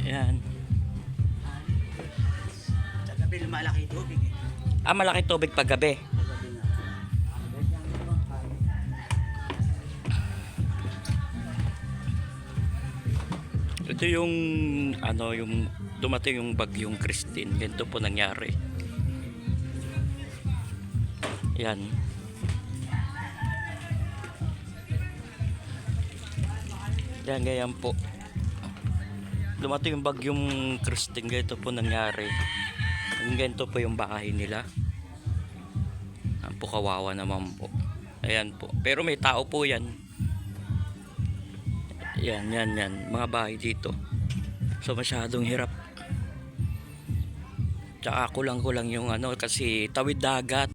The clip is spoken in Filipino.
Yan. Sa gabi lumalaki yung tubig eh. Malaki tubig pag gabi. Sa gabi na. Ganyan naman kaya. Ito yung yung dumating yung bagyong Christine. Ganito po nangyari. Yan. Yan, ganyan po. Dumating yung bagyong Christine. Ganito po nangyari. Ganito po yung bahay nila. Ang po, kawawa naman po. Ayan po. Pero may tao po yan. Yan. Mga bahay dito. So masyadong hirap. Tsaka kulang yung kasi tawid dagat.